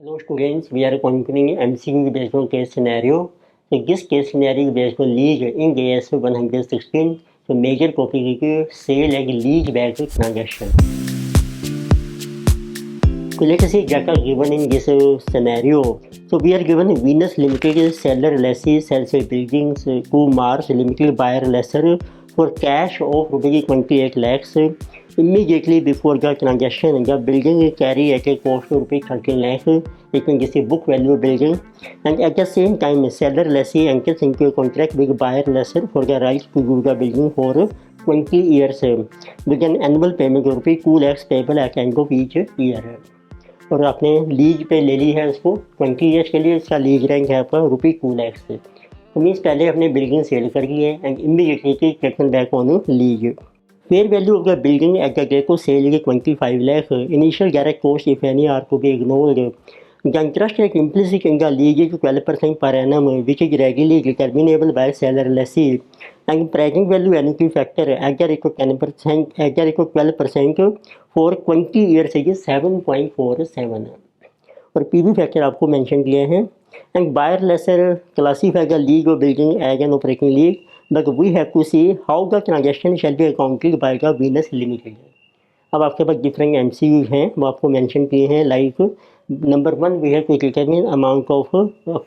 Hello students, we are continuing MCQ based on case scenario. So this case scenario based on lease in AS 116. So major topic is sale and lease back transaction. So let us see data given in this scenario. So we are given Venus Limited seller lessee sells buildings to Mars Limited buyer lessor for cash of rupees 28 lakhs immediately before the transaction. The building carry at a cost of rupees 13 lakhs. It can get a book value building, and at the same time seller lessee enters into a contract with buyer lessor for the right to use the building for 20 years with an annual payment of rupees 2 lakhs payable at the end of each year. और आपने lease पे ले ली है उसको 20 years के लिए. इसका lease rank है आपका ₹2 लाख से. तो मीन्स पहले अपने बिल्डिंग सेल कर दी है and immediately taken back on lease. Fair value of the building at the date of sale is 25 lakh. Initial direct cost if any are to be ignored. The interest rate implicit in the lease is 12% per annum, which is regularly determinable by seller lessee. And present value annuity factor at the rate of 10%, at the rate of 12% for 20 years is 7.47. और PV factor आपको mention किए हैं. And buyer lessor classify the lease of building as an operating lease, but we have to see how the transaction shall be accounted by the Venus limited. अब आपके पास different MCU हैं, वो आपको mention किए हैं. Like number 1 we have to determine amount of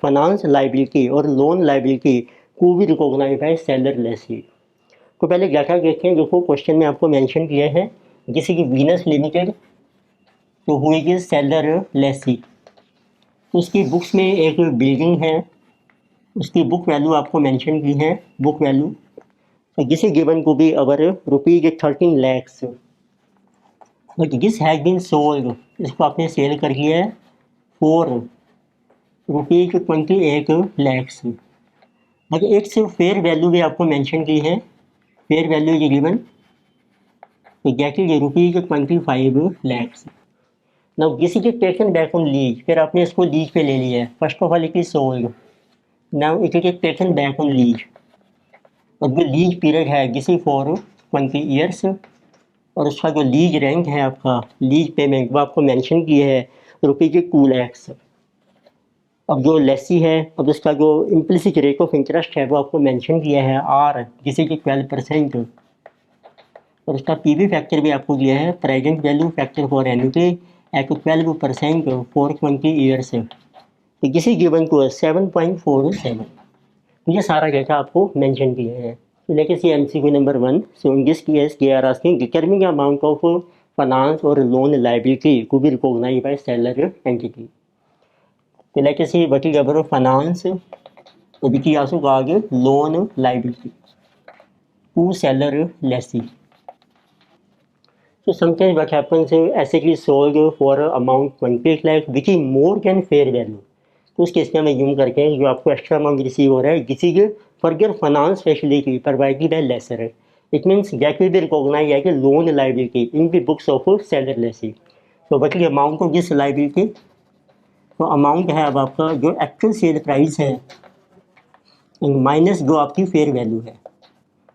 finance liability और loan liability को भी रिकॉग्नाइज बाय सेलर लेसी. तो पहले डाटा देखें जो क्वेश्चन में आपको मेंशन किया है. जैसे कि वीनस लिमिटेड तो हुई कि सेलर लेसी, उसकी बुक्स में एक बिल्डिंग है, उसकी बुक वैल्यू आपको मेंशन की है. बुक वैल्यू तो जिसे गिवन को भी our ₹13 lakhs, but this has been sold, इसको आपने सेल कर दिया है फॉर ₹28 lakhs. बट एक सिर्फ फेयर वैल्यू भी आपको मेंशन की है. फेयर वैल्यू इज गिवन तो that is ₹25 lakhs. Now this is taken back on lease. फिर आपने इसको लीज पे ले लिया है. First of all it is sold, now it is taken back on lease. और जो लीज पीरियड है दिस इज फॉर 20 ईयर्स. और उसका जो लीज रैंक है आपका लीज पेमेंट वो आपको मेंशन किया है ₹2 lakhs. अब जो लेसी है अब उसका जो इम्प्लिसिट रेट ऑफ इंटरेस्ट है वो आपको मेंशन किया है R, जिसे कि 12%. और उसका पीवी फैक्टर भी आपको दिया है present value factor for annuity at 12% for 20 years. तो किसी गिवन को 7.47. तो ये सारा डेटा आपको मेंशन किया है. So let us see MCQ number 1. So in this case they are asking determine the amount of finance or loan liability to be recognized by seller entity. So let us see what is our finance, which is also called loan liability to seller lessee. So sometimes what happens asset is sold for amount 28 lakh which is more than fair value. तो उस case में हमें यूम करके जो आपको extra amount receive हो रहा है किसी के further finance facility provided by lessor, it means that will be recognized as a loan liability in the books of seller lessee. तो बट ये अमाउंट ऑफ दिस लायबिलिटी, तो अमाउंट है अब आपका जो एक्चुअल सेल प्राइस है minus जो आपकी फेयर वैल्यू है.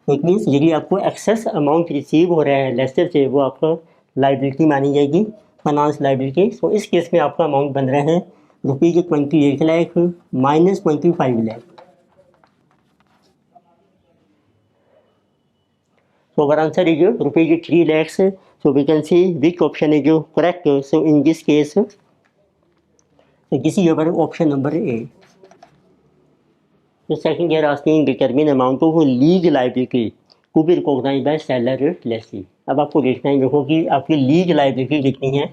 तो इट मीन्स यदि आपको एक्सेस अमाउंट रिसीव हो रहा है लेसर से वो आपका लायबिलिटी मानी जाएगी, फाइनेंस लायबिलिटी. सो इस केस में आपका अमाउंट बन रहा है ₹28 lakh minus 25 lakh. So our answer is ₹3 lakhs. So we can see which option is correct. So in this case, so this is our option number A. So second they are asking determine amount of lease liability to be recognized by seller lessee. अब आपको देखना है देखो कि आपकी lease liability कितनी है.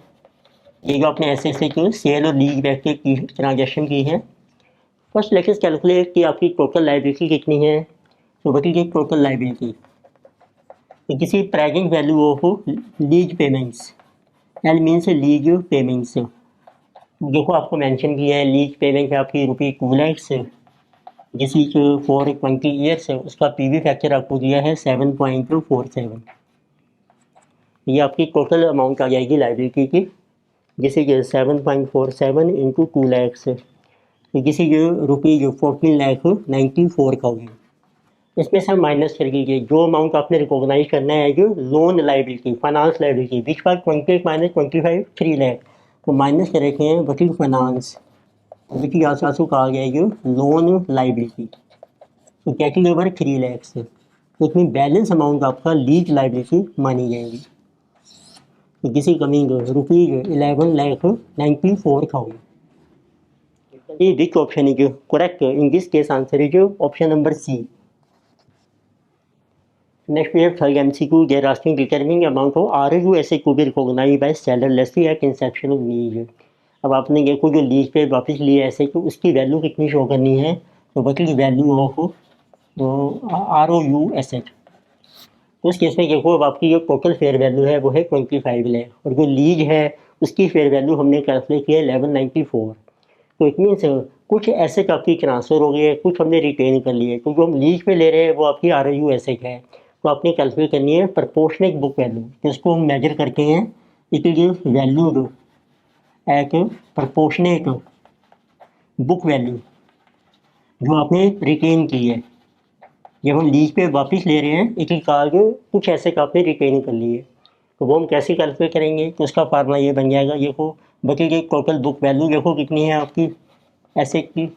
ये जो आपने ऐसे ऐसे क्यों सेल और लीज बैक की ट्रांजेक्शन की है. फर्स्ट लेट अस कैलकुलेट कि आपकी टोटल लायबिलिटी कितनी है. तो व्हाट इज टोटल लायबिलिटी. तो किसी present value of lease payments, L means lease payments. देखो आपको मेंशन किया है लीज पेमेंट है आपकी ₹2 lakhs जिस फॉर 20 ईयर्स. उसका पीवी फैक्टर आपको दिया है 7.47. ये आपकी टोटल अमाउंट आ जाएगी लायबिलिटी की, जैसे कि 7.47 इंटू 2 lakhs, जैसे कि ₹14,94,000. इसमें से माइनस कर लीजिए जो अमाउंट आपने रिकॉग्नाइज करना है जो loan liability finance liability which for 28 - 25 3 lakh. तो माइनस कर रखे हैं वर्किंग फाइनेंस, विच आल्सो कहा गया है जो लोन लाइबिलिटी। तो कैटेगरी ओवर 3 लाख से, तो इसमें बैलेंस अमाउंट आपका लीज लाइबिलिटी मानी जाएगी। तो किसी coming ₹11,94,000। Which option is correct? In this case, answer is option number C. Next, we have third MCQ. They are asking determining amount of ROU asset to be recognized by seller lessee at inception of lease. अब आपने देखो जो lease पे वापस लिए ऐसे तो उसकी वैल्यू कितनी शो करनी है, तो बल्कि वैल्यू ऑफ ROU एसेट। तो उस केस में देखो अब आपकी जो टोटल फेयर वैल्यू है वो है 25 लाख और जो लीज है उसकी फेयर वैल्यू हमने कैलकुलेट किया है 1194। तो इट मीन्स कुछ एसेट आपकी ट्रांसफ़र हो गई है, कुछ हमने रिटेन कर लिए, तो जो हम लीज पे ले रहे हैं वो आपकी ROU एसेट है। तो आपने कैलकुलेट करनी है प्रपोर्शनेट बुक वैल्यू, जिसको हम मेजर करते हैं it is value at proportionate book value जो आपने रिटेन की है। जब हम लीज पे वापस ले रहे हैं इट इज कॉल्ड कुछ एसेट आपने रिटेन कर लिए, तो वो हम कैसे कैलकुलेट करेंगे, तो उसका फार्मूला ये बन जाएगा। देखो बल्कि ये टोटल बुक वैल्यू देखो कितनी है आपकी एसेट की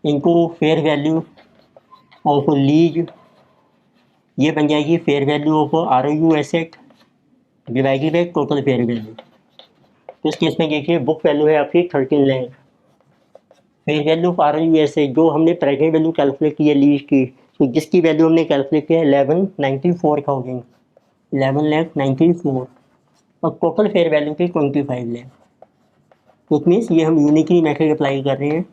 into fair value of lease, ये बन जाएगी fair value of ROU asset divided by total fair value. तो इस केस में देखिए बुक वैल्यू है आपकी 13 lakh, fair value of ROU asset जो हमने प्रेजेंट वैल्यू कैलकुलेट की है लीज की, तो जिसकी वैल्यू हमने कैलकुलेट किया है 11,94,000, 11,94,000 और टोटल फेयर वैल्यू की 25 लाख। तो इट मीन्स ये हम यूनिकली मेथड अप्लाई कर रहे हैं।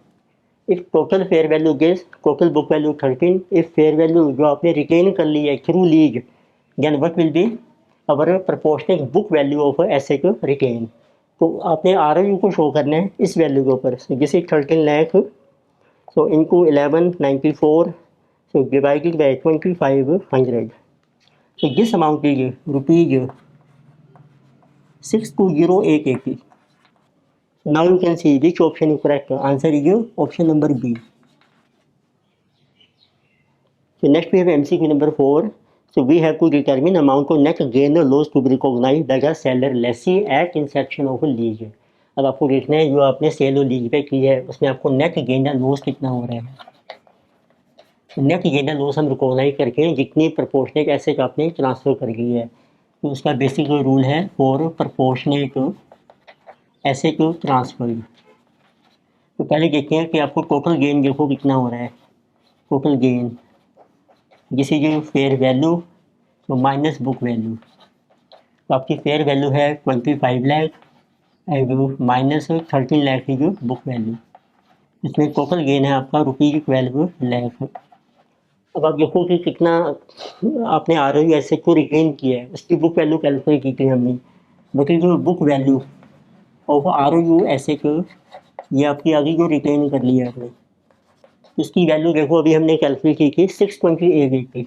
If total fair value guess total book value 13, if fair value जो आपने रिटेन कर ली है through lease then what will be our proportional book value of asset retain. तो आपने ROU को शो करना है इस वैल्यू के ऊपर, जैसे 13 लाख सो इनटू 1194 सो डिवाइडेड बाय 2500, तो this amount is ₹620,880। Now you can see which option is correct. Answer is option number B. So next we have MCQ number 4. So we have to determine amount of net gain or loss to be recognized by the seller lessee at inception of lease. अब आपको देखना है जो आपने cell और lease पे की है उसमें आपको नेट गेन या लॉस कितना हो रहा है। नेट गेन या लॉस हम रिकॉग्नाइज करके जितनी प्रपोर्शनेट एसेट आपने ट्रांसफ़र कर दी है, तो उसका बेसिक रूल है फॉर प्रपोर्शनेट एसेट ट्रांसफर। तो पहले देखते हैं कि आपको टोटल गेन देखो कितना हो रहा है। टोटल गेन जिसे जो फेयर वैल्यू तो माइनस बुक वैल्यू, तो आपकी फेयर वैल्यू है 25 लाख एंड माइनस 13 लाख की जो बुक वैल्यू, इसमें टोटल गेन है आपका ₹12 लाख। अब आप देखो कि कितना आपने ROU एसेट को रिटेन किया है, उसकी बुक वैल्यू कैलकुलेट की थी हमने, बल्कि जो book value of ROU asset ये आपकी आगे जो रिटेन कर लिया आपने, इसकी वैल्यू देखो अभी हमने कैलकुलेट की थी 62880।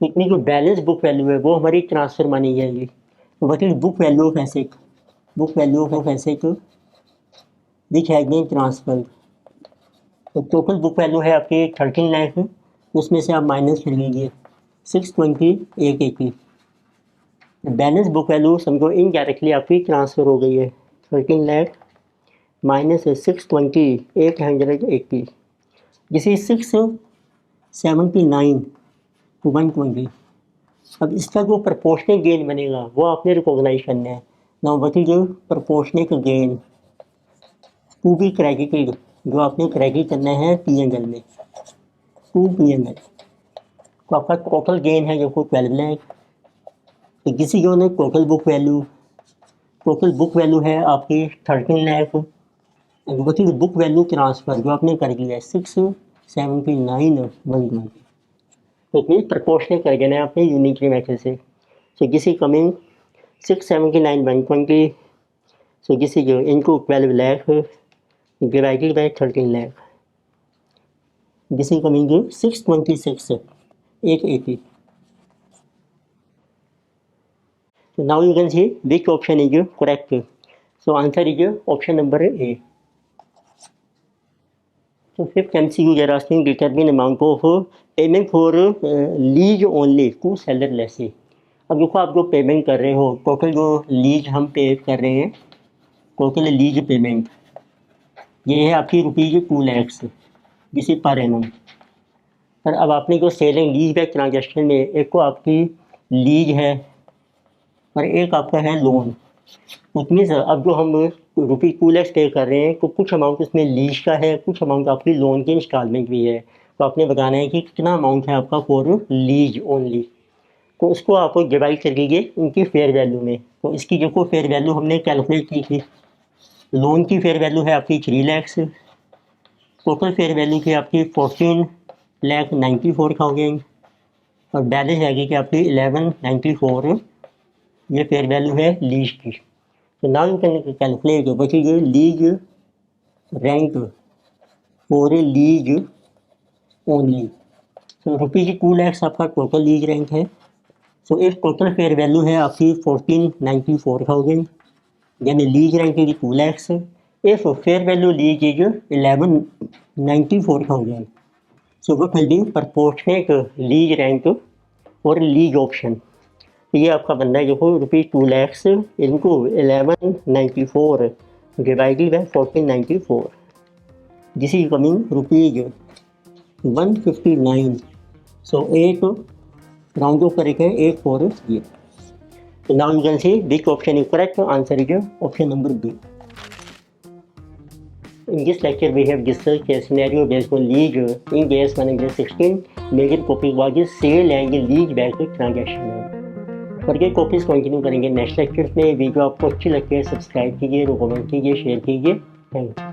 इतनी जो बैलेंस बुक वैल्यू है वो हमारी ट्रांसफ़र मानी जाएगी। तो what is book value of asset, book value of asset which has been transferred. तो टोटल बुक वैल्यू है आपकी 13 लाख, उसमें से आप माइनस कर लीजिए 620,880। बैलेंस बुक वैल्यू समझो इनडायरेक्टली आपकी ट्रांसफ़र हो गई है 13 लाख माइनस 620,880, जिसे 679 to 120। अब इसका जो प्रपोर्शनल गेन बनेगा वो आपने रिकॉग्नाइज करना है। Now what is proportional gain to be credited, जो आपने क्रेडिट करना है P&L में, टू P&L। तो आपका टोटल गेन है जो 12 लाख, तो किसी जो ने टोटल बुक वैल्यू है आपकी 13 lakh, what is book value transfer जो आपने कर दिया है 679,120। तो इतनी प्रपोर्शनल कर देना है आपने यूनिटरी मेथड से। सो किसी कमिंग 679,120, सो किसी जो इनको 12 लाख डिवाइडेड बाय 13 लाख, किसी coming 626,880। So now you can see which option is correct. So answer is option number A. So fifth MCQ they are asking determine amount of payment for lease only to seller lessee. अब देखो आप जो payment कर रहे हो total जो lease हम पे कर रहे हैं टोटल लीज पेमेंट ये है आपकी ₹2 लाख जिसे पर एनम। पर अब आपने को sale and lease back transaction में एक को आपकी लीज है और एक आपका है लोन। उसमें सर अब जो हम ₹2 लाख पे कर रहे हैं तो कुछ अमाउंट उसमें लीज का है, कुछ अमाउंट आपकी लोन की इंस्टॉलमेंट भी है। तो आपने बताना है कि कितना अमाउंट है आपका फॉर लीज ओनली। तो उसको आप डिवाइड कर लीजिए उनकी फेयर वैल्यू में। तो इसकी जो फेयर वैल्यू हमने कैलकुलेट की थी, लोन की फेयर वैल्यू है आपकी 3 लाख, टोटल फेयर वैल्यू की आपकी 14,94,000 और बैलेंस आएगी कि आपकी 1194। ये फेयर वैल्यू है लीज की। तो नाउ यू कैन कैलकुलेट बचेगी lease rent for a lease only. तो ₹2 लाख आपका टोटल लीज रेंट है। सो एक टोटल फेयर वैल्यू है आपकी 14,94,000, यानी lease rent is 2 lakhs. If fair value lease is 11,94,000, so what will be proportionate lease rent और lease option? तो ये आपका बनना है देखो ₹2 lakhs इनको 1194 divided by 1494, this is coming ₹159। So 8 round of करके 8 4 ये। So now you can see which option is correct. Answer is option number B. In this lecture we have discussed a scenario based on lease in case 116 major copy was sale and lease back transaction। और ये copies continue करेंगे next lectures में। Video आपको अच्छी लगती है subscribe कीजिए, comment कीजिए, शेयर कीजिए। Thank you.